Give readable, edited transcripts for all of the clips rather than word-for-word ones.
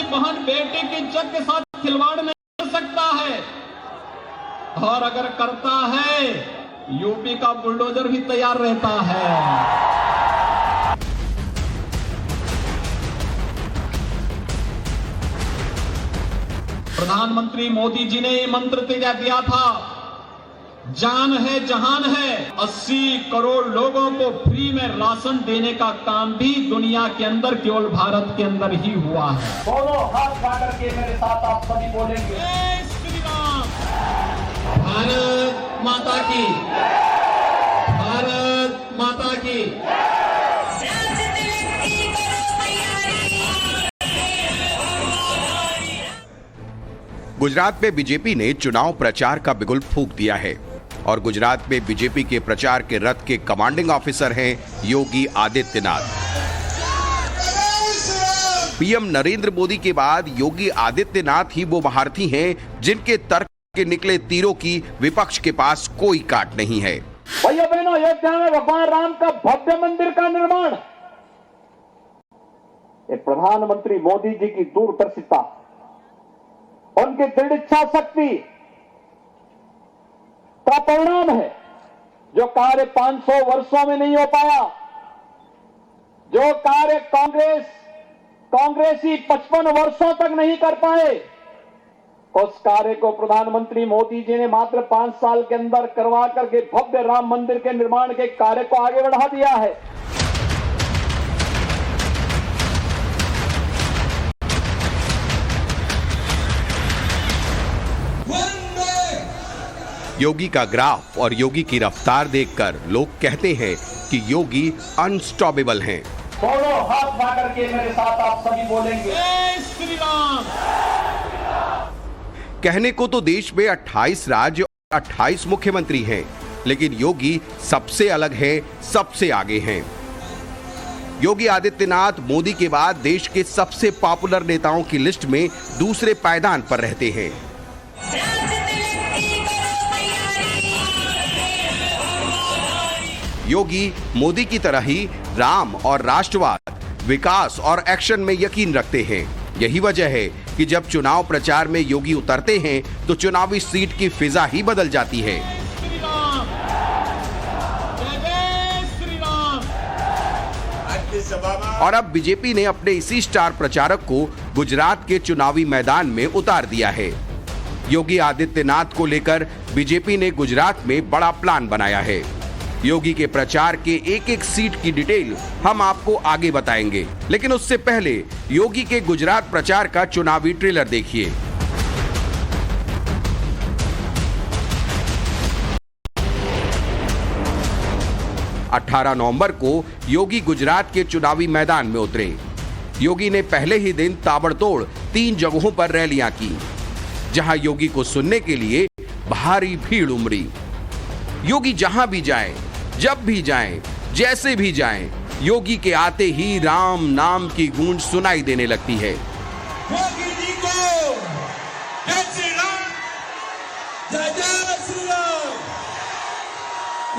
बहन बेटे की इज्जत के साथ खिलवाड़ नहीं कर सकता है, और अगर करता है यूपी का बुलडोजर भी तैयार रहता है। प्रधानमंत्री मोदी जी ने ये मंत्र दिया था, जान है जहान है। 80 करोड़ लोगों को फ्री में राशन देने का काम भी दुनिया के अंदर केवल भारत के अंदर ही हुआ है। दोनों हाथ उठा करके मेरे साथ आप सभी बोलेंगे, जय श्री राम। भारत माता की, भारत माता की। गुजरात में बीजेपी ने चुनाव प्रचार का बिगुल फूंक दिया है और गुजरात में बीजेपी के प्रचार के रथ के कमांडिंग ऑफिसर हैं योगी आदित्यनाथ। पीएम नरेंद्र मोदी के बाद योगी आदित्यनाथ ही वो महारथी हैं जिनके तर्क के निकले तीरों की विपक्ष के पास कोई काट नहीं है। भैया बहनों, अयोध्या में भगवान राम का भव्य मंदिर का निर्माण ये प्रधानमंत्री मोदी जी की दूरदर्शिता, उनकी दृढ़ इच्छा शक्ति का परिणाम है। जो कार्य 500 वर्षों में नहीं हो पाया, जो कार्य कांग्रेसी 55 वर्षों तक नहीं कर पाए, उस कार्य को प्रधानमंत्री मोदी जी ने मात्र 5 साल के अंदर करवा करके भव्य राम मंदिर के निर्माण के कार्य को आगे बढ़ा दिया है। योगी का ग्राफ और योगी की रफ्तार देखकर लोग कहते हैं कि योगी अनस्टॉपेबल हैं। दोनों हाथ उठा करके मेरे साथ आप सभी बोलेंगे, जय श्री राम। कहने को तो देश में 28 राज्य और 28 मुख्यमंत्री हैं, लेकिन योगी सबसे अलग है, सबसे आगे हैं। योगी आदित्यनाथ मोदी के बाद देश के सबसे पॉपुलर नेताओं की लिस्ट में दूसरे पायदान पर रहते हैं। योगी मोदी की तरह ही राम और राष्ट्रवाद, विकास और एक्शन में यकीन रखते हैं। यही वजह है कि जब चुनाव प्रचार में योगी उतरते हैं तो चुनावी सीट की फिजा ही बदल जाती है। श्री राम, जय श्री राम। और अब बीजेपी ने अपने इसी स्टार प्रचारक को गुजरात के चुनावी मैदान में उतार दिया है। योगी आदित्यनाथ को लेकर बीजेपी ने गुजरात में बड़ा प्लान बनाया है। योगी के प्रचार के एक एक सीट की डिटेल हम आपको आगे बताएंगे, लेकिन उससे पहले योगी के गुजरात प्रचार का चुनावी ट्रेलर देखिए। अठारह नवंबर को योगी गुजरात के चुनावी मैदान में उतरे। योगी ने पहले ही दिन ताबड़तोड़ 3 जगहों पर रैलियां की, जहां योगी को सुनने के लिए भारी भीड़ उमड़ी। योगी जहां भी जाएं, जब भी जाएं, जैसे भी जाएं, योगी के आते ही राम नाम की गूंज सुनाई देने लगती है। योगी जी को जय श्री राम, जय जय श्री राम।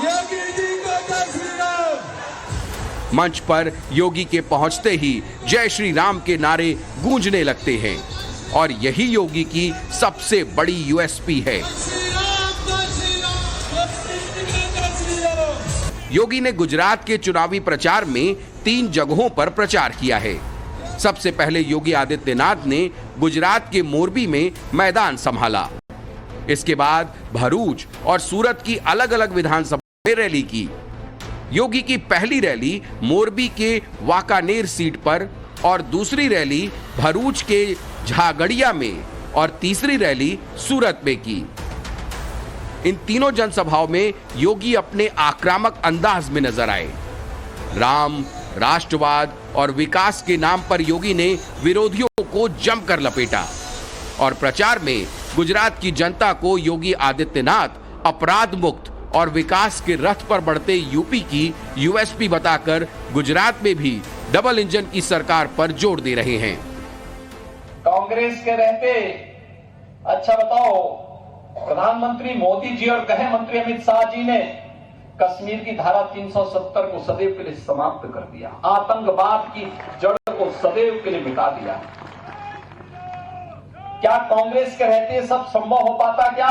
योगी जी को जय श्री राम। मंच पर योगी के पहुंचते ही जय श्री राम के नारे गूंजने लगते हैं और यही योगी की सबसे बड़ी यूएसपी है। योगी ने गुजरात के चुनावी प्रचार में 3 जगहों पर प्रचार किया है। सबसे पहले योगी आदित्यनाथ ने गुजरात के मोरबी में मैदान संभाला। इसके बाद भरूच और सूरत की अलग अलग विधानसभा में रैली की। योगी की पहली रैली मोरबी के वाकानेर सीट पर और दूसरी रैली भरूच के झागड़िया में और तीसरी रैली सूरत में की। इन तीनों जनसभाओं में योगी अपने आक्रामक अंदाज में नजर आए। राम, राष्ट्रवाद और विकास के नाम पर योगी ने विरोधियों को जमकर लपेटा और प्रचार में गुजरात की जनता को योगी आदित्यनाथ अपराध मुक्त और विकास के रथ पर बढ़ते यूपी की यूएसपी बताकर गुजरात में भी डबल इंजन की सरकार पर जोर दे रहे हैं। कांग्रेस के रहते, अच्छा बताओ, प्रधानमंत्री मोदी जी और गृह मंत्री अमित शाह जी ने कश्मीर की धारा 370 को सदैव के लिए समाप्त कर दिया, आतंकवाद की जड़ को सदैव के लिए मिटा दिया। क्या कांग्रेस के रहते सब संभव हो पाता क्या?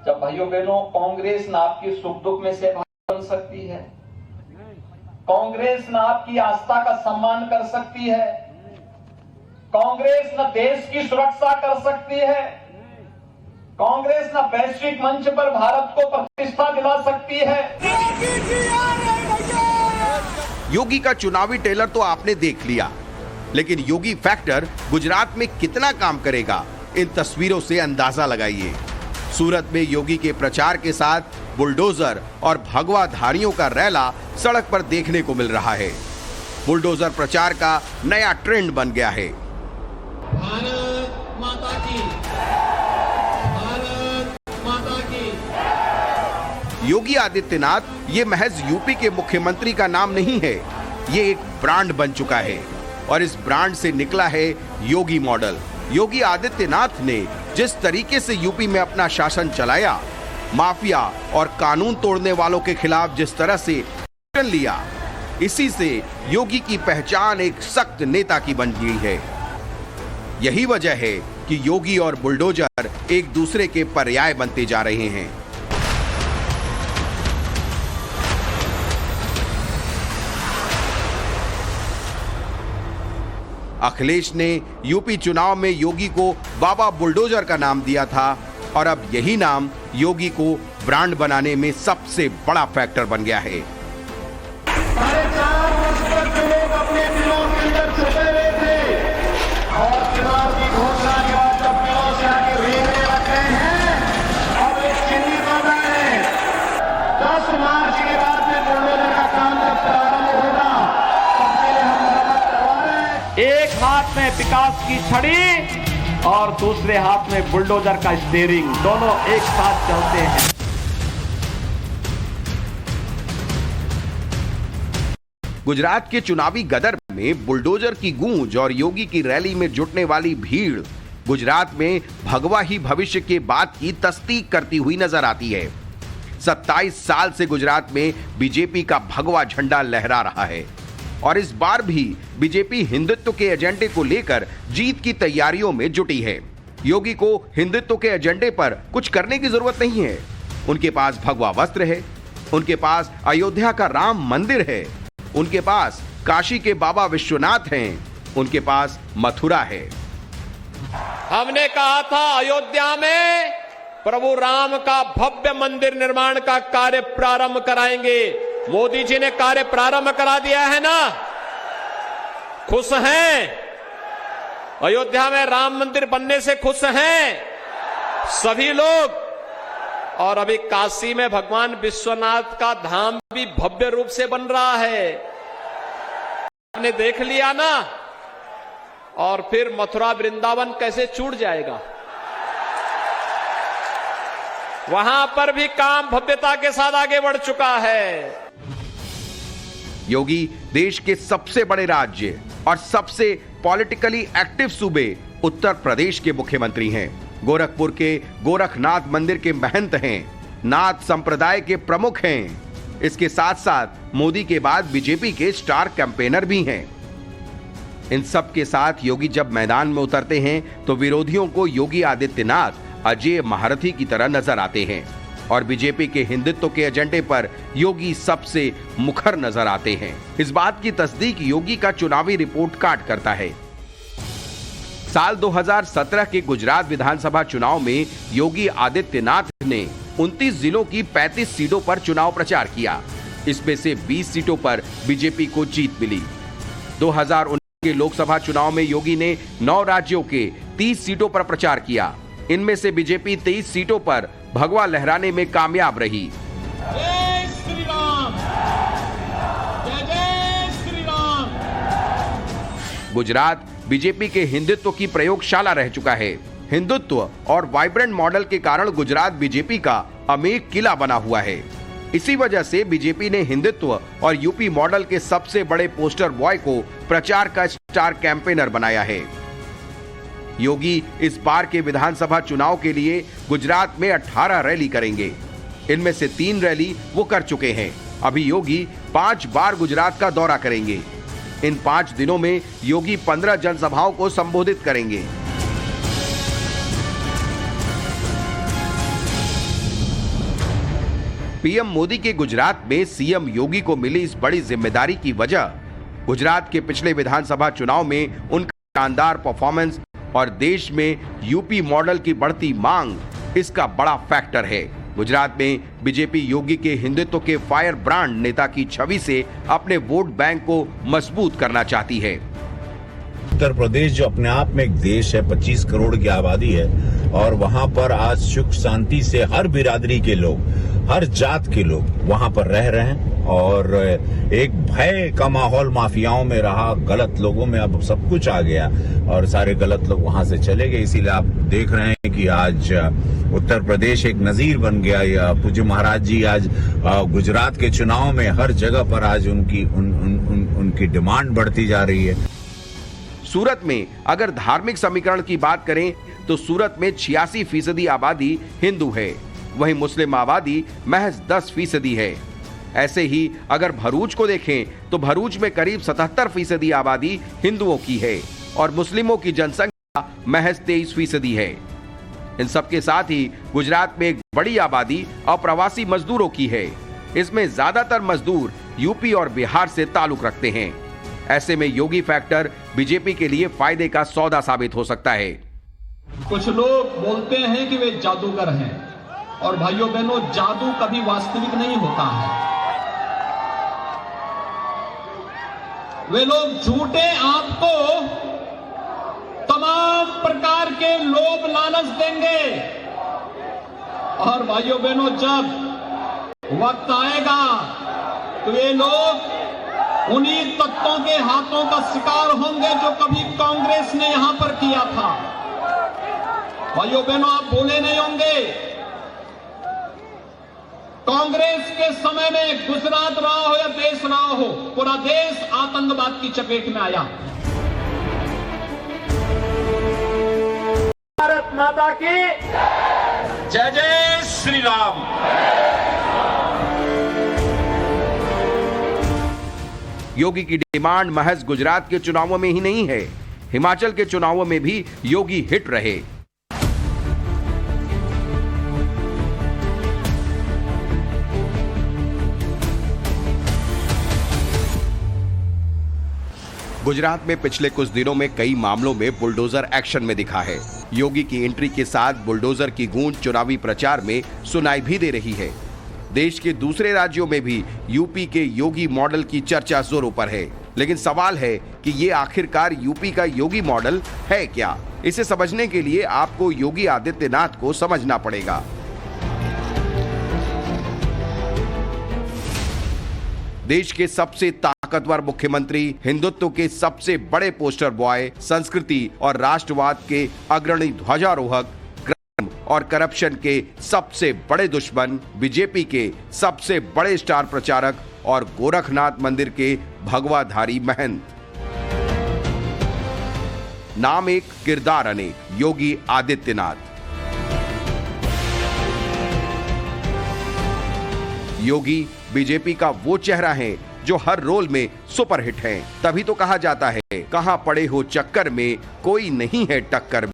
जब भाइयों बहनों कांग्रेस न आपकी सुख दुख में से बन सकती है, कांग्रेस न आपकी आस्था का सम्मान कर सकती है, कांग्रेस न देश की सुरक्षा कर सकती है, कांग्रेस न वैश्विक मंच पर भारत को प्रतिष्ठा दिला सकती है। योगी का चुनावी टेलर तो आपने देख लिया, लेकिन योगी फैक्टर गुजरात में कितना काम करेगा, इन तस्वीरों से अंदाजा लगाइए। सूरत में योगी के प्रचार के साथ बुलडोजर और भगवाधारियों का रैला सड़क पर देखने को मिल रहा है। बुलडोजर प्रचार का नया ट्रेंड बन गया है। भारत माता की, भारत माता की। योगी आदित्यनाथ ये महज यूपी के मुख्यमंत्री का नाम नहीं है, ये एक ब्रांड बन चुका है और इस ब्रांड से निकला है योगी मॉडल। योगी आदित्यनाथ ने जिस तरीके से यूपी में अपना शासन चलाया, माफिया और कानून तोड़ने वालों के खिलाफ जिस तरह से एक्शन लिया, इसी से योगी की पहचान एक सख्त नेता की बन गई है। यही वजह है कि योगी और बुलडोजर एक दूसरे के पर्याय बनते जा रहे हैं। अखिलेश ने यूपी चुनाव में योगी को बाबा बुलडोजर का नाम दिया था और अब यही नाम योगी को ब्रांड बनाने में सबसे बड़ा फैक्टर बन गया है। 4.5 वर्ष तक जो लोग अपने दिलों के अंदर छुपे हुए थे और चुनाव की घोषणा के बाद जब दिलों से आके रेंगने लग गए हैं, अब एक चिन्ह बना है। 10 मार्च के बाद में बुलडोजर का काम जब प्रारंभ होगा, सबके लिए हम मरम्मत करवा रहे हैं। एक हाथ में विकास की छड़ी और दूसरे हाथ में बुलडोजर का स्टीयरिंग, दोनों एक साथ चलते हैं। गुजरात के चुनावी गदर में बुलडोजर की गूंज और योगी की रैली में जुटने वाली भीड़ गुजरात में भगवा ही भविष्य के बात की तस्दीक करती हुई नजर आती है। 27 साल से गुजरात में बीजेपी का भगवा झंडा लहरा रहा है और इस बार भी बीजेपी हिंदुत्व के एजेंडे को लेकर जीत की तैयारियों में जुटी है। योगी को हिंदुत्व के एजेंडे पर कुछ करने की जरूरत नहीं है। उनके पास भगवा वस्त्र है, उनके पास अयोध्या का राम मंदिर है, उनके पास काशी के बाबा विश्वनाथ हैं, उनके पास मथुरा है। हमने कहा था अयोध्या में प्रभु राम का भव्य मंदिर निर्माण का कार्य प्रारंभ कराएंगे। मोदी जी ने कार्य प्रारंभ करा दिया है ना, खुश हैं? अयोध्या में राम मंदिर बनने से खुश हैं सभी लोग। और अभी काशी में भगवान विश्वनाथ का धाम भी भव्य रूप से बन रहा है, आपने देख लिया ना। और फिर मथुरा वृंदावन कैसे छूट जाएगा, वहां पर भी काम भव्यता के साथ आगे बढ़ चुका है। योगी देश के सबसे बड़े राज्य और सबसे पॉलिटिकली एक्टिव सूबे उत्तर प्रदेश के मुख्यमंत्री हैं। गोरखपुर के गोरखनाथ मंदिर के महंत हैं, नाथ संप्रदाय के प्रमुख हैं। इसके साथ साथ मोदी के बाद बीजेपी के स्टार कैंपेनर भी हैं। इन सब के साथ योगी जब मैदान में उतरते हैं तो विरोधियों को योगी आदित्यनाथ अजय महारथी की तरह नजर आते हैं और बीजेपी के हिंदुत्व के एजेंडे पर योगी सबसे मुखर नजर आते हैं। इस बात की तस्दीक योगी का चुनावी रिपोर्ट कार्ड करता है। साल 2017 के गुजरात विधानसभा चुनाव में योगी आदित्यनाथ ने 29 जिलों की 35 सीटों पर चुनाव प्रचार किया। इसमें से 20 सीटों पर बीजेपी को जीत मिली। 2019 के लोकसभा चुनाव में योगी ने 9 राज्यों के 30 सीटों पर प्रचार किया। इनमें से बीजेपी 23 सीटों पर भगवा लहराने में कामयाब रही। जय श्री राम, जय जय श्री राम। गुजरात बीजेपी के हिंदुत्व की प्रयोगशाला रह चुका है। हिंदुत्व और वाइब्रेंट मॉडल के कारण गुजरात बीजेपी का अमेर किला बना हुआ है। इसी वजह से बीजेपी ने हिंदुत्व और यूपी मॉडल के सबसे बड़े पोस्टर बॉय को प्रचार का स्टार कैंपेनर बनाया है। योगी इस बार के विधानसभा चुनाव के लिए गुजरात में 18 रैली करेंगे। इनमें से 3 रैली वो कर चुके हैं। अभी योगी 5 बार गुजरात का दौरा करेंगे। इन 5 दिनों में योगी 15 जनसभाओं को संबोधित करेंगे। पीएम मोदी के गुजरात में सीएम योगी को मिली इस बड़ी जिम्मेदारी की वजह गुजरात के पिछले विधानसभा चुनाव में उनका शानदार परफॉर्मेंस और देश में यूपी मॉडल की बढ़ती मांग इसका बड़ा फैक्टर है। गुजरात में बीजेपी योगी के हिंदुत्व के फायर ब्रांड नेता की छवि से अपने वोट बैंक को मजबूत करना चाहती है। उत्तर प्रदेश जो अपने आप में एक देश है, 25 करोड़ की आबादी है और वहां पर आज सुख शांति से हर बिरादरी के लोग, हर जात के लोग वहां पर रह रहे हैं और एक भय का माहौल माफियाओं में रहा, गलत लोगों में अब सब कुछ आ गया और सारे गलत लोग वहां से चले गए। इसीलिए आप देख रहे हैं कि आज उत्तर प्रदेश एक नजीर बन गया। या पूज्य महाराज जी आज गुजरात के चुनाव में हर जगह पर आज उनकी डिमांड बढ़ती जा रही है। सूरत में अगर धार्मिक समीकरण की बात करें तो सूरत में 86% आबादी हिंदू है, वहीं मुस्लिम आबादी महज 10% है। ऐसे ही अगर भरूच को देखें तो भरूच में करीब 77% आबादी हिंदुओं की है और मुस्लिमों की जनसंख्या महज 23% है। इन सबके साथ ही गुजरात में एक बड़ी आबादी अप्रवासी मजदूरों की है। इसमें ज्यादातर मजदूर यूपी और बिहार से ताल्लुक रखते हैं। ऐसे में योगी फैक्टर बीजेपी के लिए फायदे का सौदा साबित हो सकता है। कुछ लोग बोलते हैं कि वे जादूगर हैं और भाइयों बहनों, जादू कभी वास्तविक नहीं होता है। वे लोग झूठे आपको तमाम प्रकार के लोभ लालच देंगे और भाइयों बहनों, जब वक्त आएगा तो ये लोग उन्हीं तत्वों के हाथों का शिकार होंगे जो कभी कांग्रेस ने यहां पर किया था। भाइयों बहनों, आप भूले नहीं होंगे, कांग्रेस के समय में गुजरात रहा हो या देश रहा हो, पूरा देश आतंकवाद की चपेट में आया। भारत माता की जय जय श्री राम। योगी की डिमांड महज गुजरात के चुनावों में ही नहीं है, हिमाचल के चुनावों में भी योगी हिट रहे। गुजरात में पिछले कुछ दिनों में कई मामलों में बुलडोजर एक्शन में दिखा है। योगी की एंट्री के साथ बुलडोजर की गूंज चुनावी प्रचार में सुनाई भी दे रही है। देश के दूसरे राज्यों में भी यूपी के योगी मॉडल की चर्चा जोरों पर है, लेकिन सवाल है कि ये आखिरकार यूपी का योगी मॉडल है क्या? इसे समझने के लिए आपको योगी आदित्यनाथ को समझना पड़ेगा। देश के सबसे ताकतवर मुख्यमंत्री, हिंदुत्व के सबसे बड़े पोस्टर बॉय, संस्कृति और राष्ट्रवाद के अग्रणी ध्वजारोहक और करप्शन के सबसे बड़े दुश्मन, बीजेपी के सबसे बड़े स्टार प्रचारक और गोरखनाथ मंदिर के भगवाधारी महंत। नाम एक, किरदार अनेक, योगी आदित्यनाथ। योगी बीजेपी का वो चेहरा है जो हर रोल में सुपरहिट है। तभी तो कहा जाता है, कहां पड़े हो चक्कर में कोई नहीं है टक्कर में।